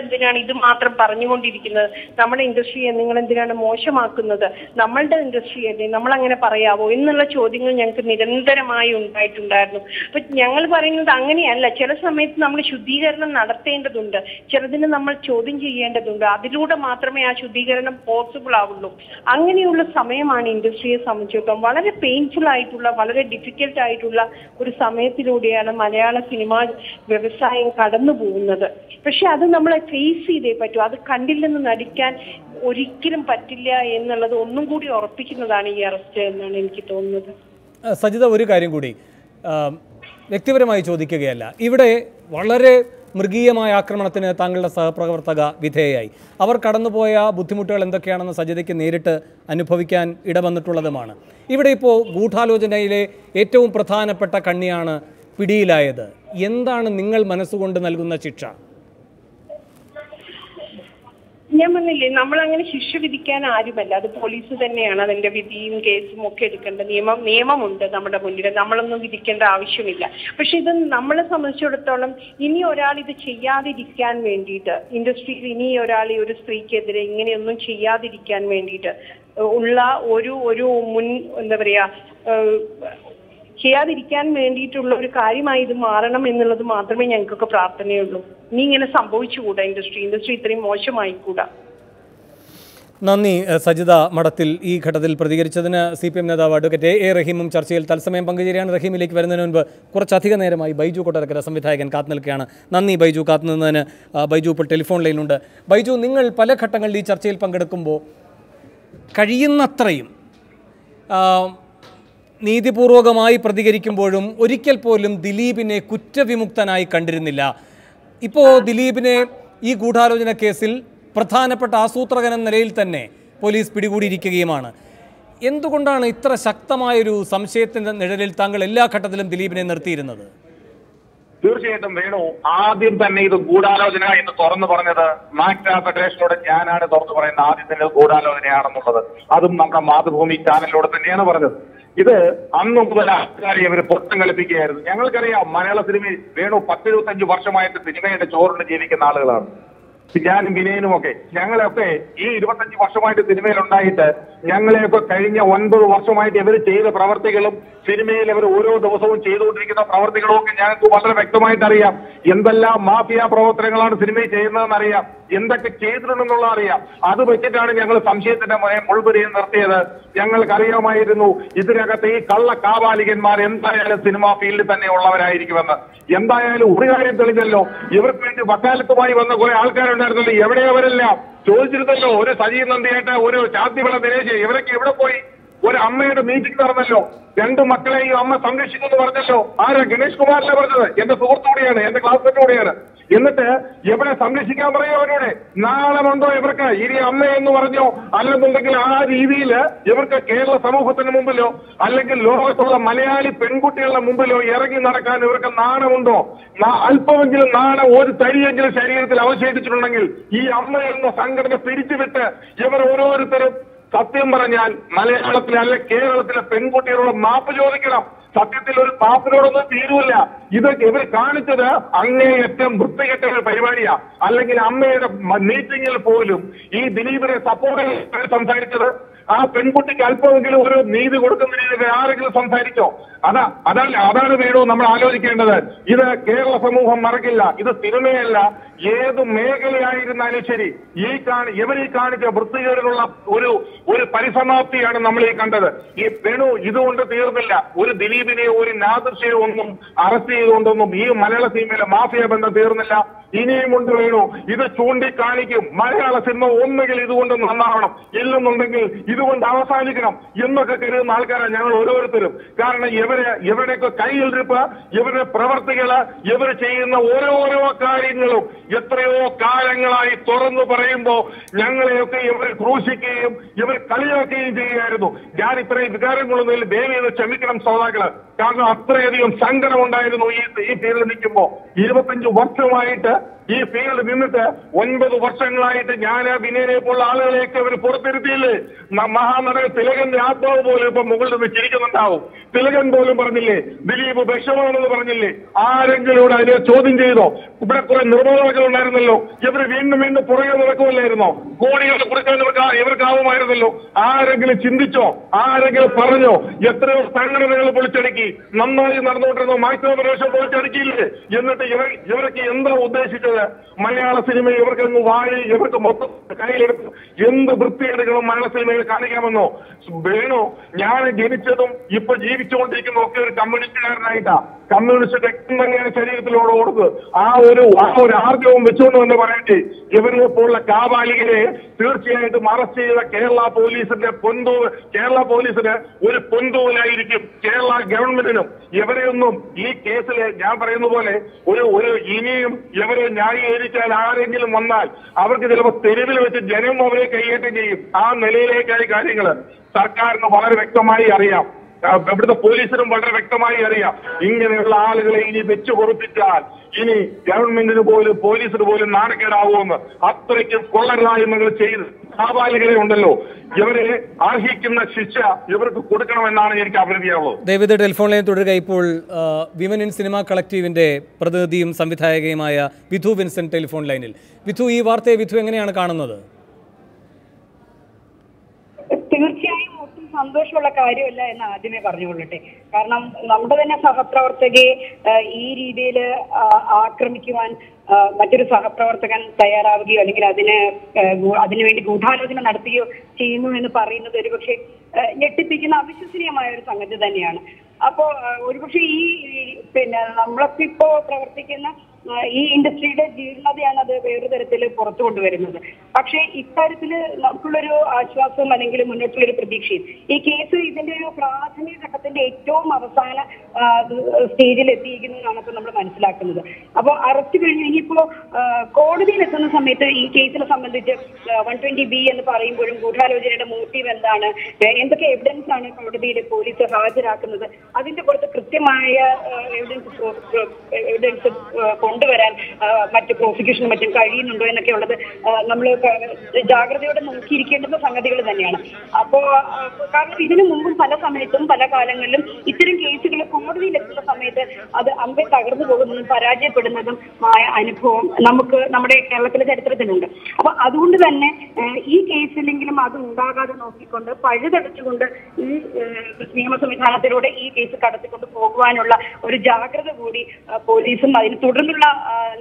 എന്തിനാണ് ഇത് മാത്രം പറഞ്ഞുകൊണ്ടിരിക്കുന്നത്? നമ്മുടെ ഇൻഡസ്ട്രിയെ നിങ്ങൾ എന്തിനാണ് മോശമാക്കുന്നത്? നമ്മളുടെ ഇൻഡസ്ട്രിയല്ലേ, നമ്മൾ അങ്ങനെ പറയാവോ എന്നുള്ള ചോദ്യങ്ങൾ ഞങ്ങൾക്ക് നിരന്തരമായി ഉണ്ടായിട്ടുണ്ടായിരുന്നു. അപ്പൊ ഞങ്ങൾ പറയുന്നത് അങ്ങനെയല്ല. ചില സമയത്ത് നമ്മൾ ശുദ്ധീകരണം നടത്തേണ്ടതുണ്ട്, ചിലതിന് നമ്മൾ ചോദ്യം ചെയ്യേണ്ടതുണ്ട്. അതിലൂടെ മാത്രമേ ആ ശുദ്ധീകരണം പോസിബിൾ ആവുള്ളൂ. അങ്ങനെയുള്ള സമയമാണ് ഇൻഡസ്ട്രിയെ സംബന്ധിച്ചിടത്തോളം വളരെ പെയിൻഫുൾ ആയിട്ടുള്ള, വളരെ ഡിഫിക്കൽട്ട് ആയിട്ടുള്ള ഒരു സമയത്തിലൂടെയാണ് മലയാള സിനിമ വ്യവസായം കടന്നു പോകുന്നത്. പക്ഷെ അത് നമ്മളെ ഫേസ് ചെയ്തേ പറ്റൂ. അത് കണ്ടില്ലെന്ന് നടിക്കാൻ ഒരിക്കലും പറ്റില്ല എന്നുള്ളത് ഒന്നും കൂടി ഉറപ്പിക്കുന്നതാണ് ഈ അറസ്റ്റ് എന്നാണ് എനിക്ക് തോന്നുന്നത്. സജിത, ഒരു കാര്യം കൂടി വ്യക്തിപരമായി ചോദിക്കുകയല്ല, ഇവിടെ വളരെ മൃഗീയമായ ആക്രമണത്തിന് താങ്കളുടെ സഹപ്രവർത്തക വിധേയയായി. അവർ കടന്നുപോയ ബുദ്ധിമുട്ടുകൾ എന്തൊക്കെയാണെന്ന് സജിതയ്ക്ക് നേരിട്ട് അനുഭവിക്കാൻ ഇടവന്നിട്ടുള്ളതുമാണ്. ഇവിടെ ഇപ്പോൾ ഗൂഢാലോചനയിലെ ഏറ്റവും പ്രധാനപ്പെട്ട കണ്ണിയാണ് പിടിയിലായത്. എന്താണ് നിങ്ങൾ മനസ്സുകൊണ്ട് നൽകുന്ന ശിക്ഷ? ഞാൻ പറഞ്ഞില്ലേ, നമ്മളങ്ങനെ ശിക്ഷ വിധിക്കാൻ ആരുമല്ല. അത് പോലീസ് തന്നെയാണ് അതിന്റെ വിധിയും കേസും ഒക്കെ എടുക്കേണ്ട. നിയമമുണ്ട് നമ്മുടെ മുന്നിൽ. നമ്മളൊന്നും വിധിക്കേണ്ട ആവശ്യമില്ല. പക്ഷെ ഇത് നമ്മളെ സംബന്ധിച്ചിടത്തോളം ഇനി ഒരാൾ ഇത് ചെയ്യാതിരിക്കാൻ വേണ്ടിയിട്ട്, ഇൻഡസ്ട്രിയിൽ ഇനി ഒരാൾ ഒരു സ്ത്രീക്കെതിരെ ഇങ്ങനെയൊന്നും ചെയ്യാതിരിക്കാൻ വേണ്ടിയിട്ട് ഉള്ള ഒരു എന്താ പറയാ, ചെയ്യാതിരിക്കാൻ വേണ്ടിയിട്ടുള്ള ഒരു കാര്യമായി ഇത് മാറണം എന്നുള്ളത് മാത്രമേ ഞങ്ങൾക്കൊക്കെ പ്രാർത്ഥനയുള്ളൂ. ഇനി ഇങ്ങനെ സംഭവിച്ചുകൂടാ. ഇൻഡസ്ട്രി ഇത്രയും മോശമായിക്കൂടാ. നന്ദി സജിത മഠത്തിൽ ഈ ഘട്ടത്തിൽ പ്രതികരിച്ചതിന്. CPM നേതാവ് അഡ്വക്കേറ്റ് എ റഹീമും ചർച്ചയിൽ തത്സമയം പങ്കുചേരുകയാണ്. റഹീമിലേക്ക് വരുന്നതിന് മുൻപ് കുറച്ചധികം നേരമായി ബൈജു കൊട്ടാരക്കര സംവിധായകൻ കാത്തു നിൽക്കുകയാണ്. നന്ദി ബൈജു, കാത്തുനിന്നതിന്. ബൈജു ഇപ്പോൾ ടെലിഫോൺ ലൈനിലുണ്ട്. ബൈജു, നിങ്ങൾ പല ഘട്ടങ്ങളിൽ ഈ ചർച്ചയിൽ പങ്കെടുക്കുമ്പോൾ കഴിയുന്നത്രയും നീതിപൂർവകമായി പ്രതികരിക്കുമ്പോഴും ഒരിക്കൽ പോലും ദിലീപിനെ കുറ്റവിമുക്തനായി കണ്ടിരുന്നില്ല. ഇപ്പോൾ ദിലീപിനെ ഈ ഗൂഢാലോചന കേസിൽ പ്രധാനപ്പെട്ട ആസൂത്രകൻ എന്ന നിലയിൽ തന്നെ പോലീസ് പിടികൂടിയിരിക്കുകയുമാണ്. എന്തുകൊണ്ടാണ് ഇത്ര ശക്തമായൊരു സംശയത്തിൻ്റെ നിഴലിൽ താങ്കൾ എല്ലാ ഘട്ടത്തിലും ദിലീപിനെ നിർത്തിയിരുന്നത്? തീർച്ചയായിട്ടും വേണു, ആദ്യം തന്നെ ഇത് ഗൂഢാലോചന എന്ന് തുറന്നു പറഞ്ഞത് മാക്ട ഫെഡറേഷനോട് ഞാനാണ് തുറന്നു പറയുന്നത്. ആദ്യം തന്നെ ഗൂഢാലോചനയാണെന്നുള്ളത് അതും നമ്മുടെ മാതൃഭൂമി ചാനലിലൂടെ തന്നെയാണ് പറഞ്ഞത്. ഇത് അന്നു മുതൽ ആൾക്കാരെ ഇവർ പുറത്തും കളിപ്പിക്കുകയായിരുന്നു. ഞങ്ങൾക്കറിയാം, മലയാള സിനിമയിൽ വേണു 10-25 വർഷമായിട്ട് സിനിമയുടെ ചോറിന് ജീവിക്കുന്ന ആളുകളാണ് ഞാനും വിനയനും ഒക്കെ. ഞങ്ങളെയൊക്കെ ഈ 25 വർഷമായിട്ട് സിനിമയിൽ ഉണ്ടായിട്ട് ഞങ്ങളെയൊക്കെ കഴിഞ്ഞ 9 വർഷമായിട്ട് ഇവർ ചെയ്ത പ്രവർത്തികളും സിനിമയിൽ അവർ ഓരോ ദിവസവും ചെയ്തുകൊണ്ടിരിക്കുന്ന പ്രവർത്തികളും ഒക്കെ ഞങ്ങൾക്ക് വളരെ വ്യക്തമായിട്ട് അറിയാം. എന്തെല്ലാം മാഫിയ പ്രവർത്തനങ്ങളാണ് സിനിമയിൽ ചെയ്യുന്നതെന്ന് അറിയാം, എന്തൊക്കെ ചെയ്തിട്ടുണ്ടെന്നുള്ള അറിയാം. അത് വെച്ചിട്ടാണ് ഞങ്ങൾ സംശയത്തിന്റെ മുൾപുരയിൽ നിർത്തിയത്. ഞങ്ങൾക്കറിയാമായിരുന്നു ഇതിനകത്ത് ഈ കള്ള കാപാലികന്മാർ എന്തായാലും സിനിമാ ഫീൽഡിൽ തന്നെ ഉള്ളവരായിരിക്കുമെന്ന്. എന്തായാലും ഒരു കാര്യം തെളിഞ്ഞല്ലോ, ഇവർക്ക് വേണ്ടി വക്കാലത്തുമായി വന്ന കുറെ ആൾക്കാരുണ്ടായിരുന്നല്ലോ. എവിടെയവരെല്ലാം ചോദിച്ചിരുന്നല്ലോ. ഒരു സജീവ് നന്ദിയായിട്ട്, ഒരു ശാന്തിവിള ദിനേശ്, ഇവരൊക്കെ എവിടെ പോയി? ഒരു അമ്മയുടെ മീറ്റിംഗ് നടന്നല്ലോ, 2 മക്കളെയും അമ്മ സംരക്ഷിക്കുമെന്ന് പറഞ്ഞല്ലോ. ആരാ? ഗണേഷ് കുമാറിനെ പറഞ്ഞത്. എന്റെ സുഹൃത്തുകൂടിയാണ്, എന്റെ ക്ലാസ്മേറ്റ് കൂടിയാണ്. എന്നിട്ട് എവിടെ സംരക്ഷിക്കാൻ പറയോ അവരോട്? നാളമുണ്ടോ ഇവർക്ക്? ഇനി അമ്മയെന്ന് പറഞ്ഞോ അല്ലെന്നുണ്ടെങ്കിൽ ആ രീതിയിൽ ഇവർക്ക് കേരള സമൂഹത്തിന് മുമ്പിലോ അല്ലെങ്കിൽ ലോകത്തുള്ള മലയാളി പെൺകുട്ടികളുടെ മുമ്പിലോ ഇറങ്ങി നടക്കാൻ ഇവർക്ക് നാണമുണ്ടോ? അല്പമെങ്കിലും നാണം ഒരു തരിയെങ്കിലും ശരീരത്തിൽ അവശേഷിച്ചിട്ടുണ്ടെങ്കിൽ ഈ അമ്മ എന്ന സംഘടന പിരിച്ചുവിട്ട് ഇവർ ഓരോരുത്തരും സത്യം പറഞ്ഞാൽ മലയാളത്തിലെ അല്ലെ കേരളത്തിലെ പെൺകുട്ടികളോട് മാപ്പ് ചോദിക്കണം. സത്യത്തിൽ ഒരു പാപ്പിനോടൊന്നും തീരൂല്ല. ഇതൊക്കെ ഇവർ കാണിച്ചത് അങ്ങേയറ്റം വൃത്തികെട്ട ഒരു പരിപാടിയാ. അല്ലെങ്കിൽ അമ്മയുടെ മീറ്റിംഗിൽ പോലും ഈ ദിലീപിനെ സപ്പോർട്ട് ചെയ്ത് സംസാരിച്ചത് ആ പെൺകുട്ടിക്ക് അല്പമെങ്കിലും ഒരു നീതി കൊടുക്കുന്ന രീതിയിൽ ആരെങ്കിലും സംസാരിച്ചോ? അതാണ് വേണു നമ്മൾ ആലോചിക്കേണ്ടത്. ഇത് കേരള സമൂഹം മറക്കില്ല. ഇത് സിനിമയല്ല, ഏത് മേഖലയായിരുന്നാലും ശരി ഇവർ കാണിച്ച വൃത്തികേടിനുള്ള ഒരു പരിസമാപ്തിയാണ് നമ്മൾ ഈ കണ്ടത്. ഈ വേണു, ഇതുകൊണ്ട് തീർന്നില്ല. ഒരു ദിലീപിനെ ഒരു നാദൃശ്യവും ഒന്നും അറസ്റ്റ് ചെയ്തുകൊണ്ടൊന്നും ഈ മലയാള സിനിമയിലെ മാഫിയ ബന്ധം തീർന്നില്ല. ഇനിയും ഉണ്ട് വേണു. ഇത് ചൂണ്ടിക്കാണിക്കും. മലയാള സിനിമ ഒന്നുകിൽ ഇതുകൊണ്ട് നന്നാവണം, ഇല്ലെന്നുണ്ടെങ്കിൽ ഇതുകൊണ്ട് അവസാനിക്കണം എന്നൊക്കെ കരുതുന്ന ആൾക്കാരാണ് ഞങ്ങൾ ഓരോരുത്തരും. കാരണം ഇവരുടെയൊക്കെ കയ്യിലിരിപ്പ്, ഇവരുടെ പ്രവർത്തികള്, ഇവർ ചെയ്യുന്ന ഓരോരോ കാര്യങ്ങളും എത്രയോ കാലങ്ങളായി തുറന്നു പറയുമ്പോ ഞങ്ങളെയൊക്കെ ഇവർ ക്രൂശിക്കുകയും ഇവർ കളിയാക്കുകയും ചെയ്യുകയായിരുന്നു. ഞാൻ ഇത്രയും വികാരം കൊള്ളുന്നതിൽ ദയവേത് ക്ഷമിക്കണം ശ്രോതാക്കള്. കാരണം അത്രയധികം സങ്കടമുണ്ടായിരുന്നു ഈ ഫീൽഡിൽ നിൽക്കുമ്പോ. 25 വർഷമായിട്ട് ഈ ഫീൽഡ് നിന്നിട്ട് 9 വർഷങ്ങളായിട്ട് ഞാൻ വിനയനെ പോലുള്ള ആളുകളെയൊക്കെ അവർ പുറത്തിരുത്തിയില്ലേ? മഹാനടൻ തിലകന്റെ ആത്മാവ് പോലും ഇപ്പൊ മുകളിൽ നിന്ന് ചിരിക്കുന്നുണ്ടാവും. തിലകൻ പോലും പറഞ്ഞില്ലേ ദിലീപ് വിഷമാണെന്ന് പറഞ്ഞില്ലേ? ആരെങ്കിലും അതിനെ ചോദ്യം ചെയ്തോ? ഇവിടെ കുറെ നിർമ്മാതാക്കൾ ഉണ്ടായിരുന്നല്ലോ, ഇവർ വീണ്ടും വീണ്ടും പുറകെ നടക്കുമല്ലായിരുന്നോ? കോടികൾ കൊടുക്കാൻ ഇവർക്കാവുമായിരുന്നല്ലോ. ആരെങ്കിലും ചിന്തിച്ചോ? ആരെങ്കിലും പറഞ്ഞോ? എത്രയോ സംഘടനകൾ പൊളിച്ചടുക്കി, നന്നായി നടന്നുകൊണ്ടിരുന്ന മാക്സിമം പൊളിച്ചടുക്കിയില്ലേ? എന്നിട്ട് ഇവർക്ക് എന്താ ഉദ്ദേശിച്ചത്? മലയാള സിനിമ ഇവർക്കങ്ങ് വാഴി ഇവർക്ക് മൊത്തം കയ്യിലെടുത്ത് എന്ത് വൃത്തിയെടുക്കണം മലയാള സിനിമയിൽ കാണിക്കാമെന്നോ? വേണോ? ഞാൻ ജനിച്ചതും ഇപ്പൊ ജീവിച്ചുകൊണ്ടിരിക്കുന്ന ഒക്കെ ഒരു കമ്മ്യൂണിസ്റ്റുകാരനായിട്ടാ. കമ്മ്യൂണിസ്റ്റ് രക്തം തന്നെയാണ് ശരീരത്തിലൂടെ ഓടുന്നത്. ആ ഒരു ആർജവും വെച്ചുകൊണ്ട് തന്നെ പറയട്ടെ, ഇവരെ പോലുള്ള കാബാലികരെ തീർച്ചയായിട്ടും അറസ്റ്റ് ചെയ്ത കേരള പോലീസിന് ഒരു പൊന്തൂലായിരിക്കും കേരള ഗവൺമെന്റിനും. ഇവരെയൊന്നും ഈ കേസിൽ ഞാൻ പറയുന്ന പോലെ ഒരു ഇനിയും ഇവരെ ന്യായീകരിച്ചാൽ ആരെങ്കിലും വന്നാൽ അവർക്ക് ചിലപ്പോൾ തെരുവിൽ വെച്ച് ജനം അവരെ കൈയേറ്റം ചെയ്യും. ആ നിലയിലേക്കായി കാര്യങ്ങൾ സർക്കാരിന് വളരെ വ്യക്തമായി അറിയാം. ഇവിടുത്തെ പോലീസിനും വളരെ വ്യക്തമായി അറിയാം. ഇങ്ങനെയുള്ള ആളുകളെ ഇനി വെച്ചു പൊറുപ്പിച്ചാൽ ഇനി ഗവൺമെന്റിന് പോലും പോലീസിന് പോലും നാണക്കേടാവുമെന്ന് അത്രയ്ക്കും കൊള്ളരായ്മകൾ ചെയ്ത് കാബാലികളെ ഉണ്ടല്ലോ, ഇവരെ അർഹിക്കുന്ന ശിക്ഷ ഇവർക്ക് കൊടുക്കണമെന്നാണ് എനിക്ക് അഭ്യർത്ഥിക്കാനുള്ളത്. ദയവേത് ടെലിഫോൺ ലൈൻ തുടരുക. ഇപ്പോൾ വിമൻ ഇൻ സിനിമ കളക്റ്റീവിന്റെ പ്രതിനിധിയും സംവിധായകയുമായ വിധു വിൻസെന്റ് ടെലിഫോൺ ലൈനിൽ. വിധു, ഈ വാർത്തയെ വിധു എങ്ങനെയാണ് കാണുന്നത്? തീർച്ചയായും ഒട്ടും സന്തോഷമുള്ള കാര്യമല്ല എന്ന് ആദ്യമേ പറഞ്ഞുകൊള്ളട്ടെ. കാരണം നമ്മുടെ തന്നെ സഹപ്രവർത്തകയെ ഈ രീതിയിൽ ആക്രമിക്കുവാൻ മറ്റൊരു സഹപ്രവർത്തകൻ തയ്യാറാവുകയോ അല്ലെങ്കിൽ അതിനുവേണ്ടി ഗൂഢാലോചന നടത്തുകയോ ചെയ്യുന്നു എന്ന് പറയുന്നത് ഒരുപക്ഷെ ഞെട്ടിപ്പിക്കുന്ന അവിശ്വസനീയമായ ഒരു സംഗതി തന്നെയാണ്. അപ്പോ ഒരുപക്ഷെ നമ്മളൊക്കെ ഇപ്പോ പ്രവർത്തിക്കുന്ന ഈ ഇൻഡസ്ട്രിയുടെ ജീർണതയാണ് അത് വേറൊരു തരത്തിൽ പുറത്തു കൊണ്ടുവരുന്നത്. പക്ഷേ ഇക്കാര്യത്തില് നമുക്കുള്ളൊരു ആശ്വാസവും അല്ലെങ്കിൽ മുന്നോട്ടുള്ളൊരു പ്രതീക്ഷയും ഈ കേസ് ഇതിന്റെ ഒരു പ്രാഥമിക ഘട്ടത്തിന്റെ ഏറ്റവും അവസാന സ്റ്റേജിൽ എത്തിയിരിക്കുന്നു എന്നാണ് ഇപ്പൊ നമ്മൾ മനസ്സിലാക്കുന്നത്. അപ്പോൾ അറസ്റ്റ് കഴിഞ്ഞ് ഇനിയിപ്പോ കോടതിയിൽ എത്തുന്ന സമയത്ത് ഈ കേസിനെ സംബന്ധിച്ച് 120B എന്ന് പറയുമ്പോഴും ഗൂഢാലോചനയുടെ മോട്ടീവ് എന്താണ്, എന്തൊക്കെ എവിഡൻസ് ആണ് കോടതിയിൽ പോലീസ് ഹാജരാക്കുന്നത്, അതിന്റെ പുറത്ത് കൃത്യമായ എവിഡൻസ് കൊണ്ടുവരാൻ മറ്റ് പ്രോസിക്യൂഷനും മറ്റും കഴിയുന്നുണ്ടോ എന്നൊക്കെ ഉള്ളത് നമ്മൾ ജാഗ്രതയോടെ നോക്കിയിരിക്കേണ്ടുന്ന സംഗതികൾ തന്നെയാണ്. അപ്പോ കാരണം ഇതിനു മുമ്പും പല സമയത്തും പല കാലങ്ങളിലും ഇത്തരം കേസുകൾ കോടതിയിൽ എത്തുന്ന സമയത്ത് അത് അമ്പെ തകർന്നു പോകുന്നതും പരാജയപ്പെടുന്നതും ആയ അനുഭവം നമുക്ക് നമ്മുടെ കേരളത്തിലെ ചരിത്രത്തിലുണ്ട്. അപ്പൊ അതുകൊണ്ട് തന്നെ ഈ കേസിലെങ്കിലും അത് ഉണ്ടാകാതെ നോക്കിക്കൊണ്ട് പഴുതടച്ചുകൊണ്ട് ഈ നിയമ സംവിധാനത്തിലൂടെ ഈ കേസ് കടത്തിക്കൊണ്ട് പോകുവാനുള്ള ഒരു ജാഗ്രത കൂടി പോലീസും അതിന് തുടർന്നുള്ള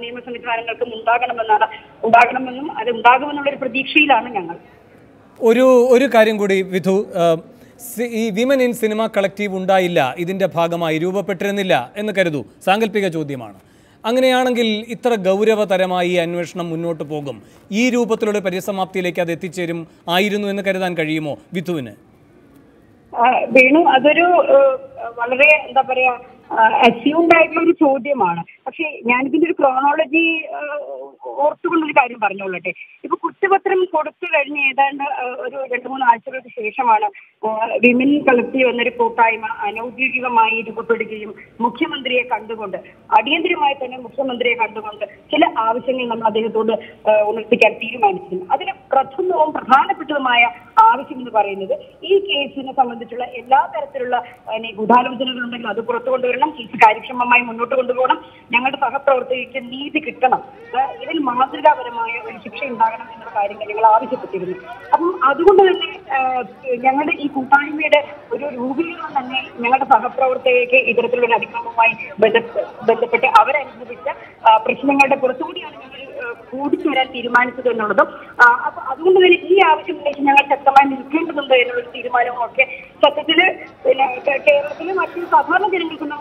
നിയമ സംവിധാനങ്ങൾക്കും ഉണ്ടാകണമെന്നും അത് ഉണ്ടാകുമെന്നുള്ള ഒരു പ്രതീക്ഷയിലാണ് ഞങ്ങൾ. ഒരു കാര്യം കൂടി വിധു, ഈ വിമൻ ഇൻ സിനിമ കളക്റ്റീവ് ഉണ്ടായില്ല, ഇതിന്റെ ഭാഗമായി രൂപപ്പെട്ടിരുന്നില്ല എന്ന് കരുതൂ. സാങ്കല്പിക ചോദ്യമാണ്. അങ്ങനെയാണെങ്കിൽ ഇത്ര ഗൗരവതരമായി ഈ അന്വേഷണം മുന്നോട്ട് പോകും, ഈ രൂപത്തിലുള്ള പരിസമാപ്തിയിലേക്ക് അത് എത്തിച്ചേരും ആയിരുന്നു എന്ന് കരുതാൻ കഴിയുമോ വിധുവിന്? വേണു, അതൊരു വളരെ എന്താ പറയാ അസ്യൂംഡ് ആയിട്ടുള്ള ഒരു ചോദ്യമാണ്. പക്ഷെ ഞാനിതിന്റെ ഒരു ക്രോണോളജി ഓർത്തുകൊണ്ടൊരു കാര്യം പറഞ്ഞോളട്ടെ. ഇപ്പൊ കുറ്റപത്രം കൊടുത്തു കഴിഞ്ഞ് ഏതാണ്ട് ഒരു 2-3 ആഴ്ചകൾക്ക് ശേഷമാണ് വിമൻ കളക്റ്റീവ് എന്നൊരു കൂട്ടായ്മ അനൌദ്യോഗികമായി രൂപപ്പെടുകയും മുഖ്യമന്ത്രിയെ കണ്ടുകൊണ്ട് അടിയന്തരമായി തന്നെ മുഖ്യമന്ത്രിയെ കണ്ടുകൊണ്ട് ചില ആവശ്യങ്ങൾ നമ്മൾ അദ്ദേഹത്തോട് ഉണർത്തിക്കാൻ തീരുമാനിച്ചിരുന്നു. അതിന് പ്രഥമവും പ്രധാനപ്പെട്ടതുമായ ആവശ്യം എന്ന് പറയുന്നത് ഈ കേസിനെ സംബന്ധിച്ചുള്ള എല്ലാ തരത്തിലുള്ള ഗൂഢാലോചനകളുണ്ടെങ്കിൽ അത് പുറത്തു കൊണ്ടുവരണം, കേസ് കാര്യക്ഷമമായി മുന്നോട്ട് കൊണ്ടുപോകണം, ഞങ്ങളുടെ സഹപ്രവർത്തകർക്ക് നീതി കിട്ടണം, ഇതിൽ മാതൃകാപരമായ ഒരു ശിക്ഷ ഉണ്ടാകണം എന്നുള്ള കാര്യങ്ങൾ ഞങ്ങൾ ആവശ്യപ്പെട്ടിരുന്നു. അപ്പം അതുകൊണ്ട് തന്നെ ഞങ്ങളുടെ ഈ കൂട്ടായ്മയുടെ ഒരു രൂപീകരണം തന്നെ ഞങ്ങളുടെ സഹപ്രവർത്തകർക്ക് ഇത്തരത്തിലുള്ള അതിക്രമവുമായി ബന്ധപ്പെട്ട് അവരനുഭവിച്ച പ്രശ്നങ്ങളുടെ പുറത്തുകൂടിയാണ് ഞങ്ങൾ കൂടിച്ചേരാൻ തീരുമാനിച്ചത് എന്നുള്ളതും അപ്പൊ അതുകൊണ്ട് തന്നെ ഈ ആവശ്യത്തിലേക്ക് ഞങ്ങൾ ശക്തമായി നിൽക്കേണ്ടതുണ്ട് എന്നുള്ളൊരു തീരുമാനവും ഒക്കെ സത്യത്തില് കേരളത്തിലെ മറ്റു സാധാരണ ജനങ്ങൾക്കുള്ള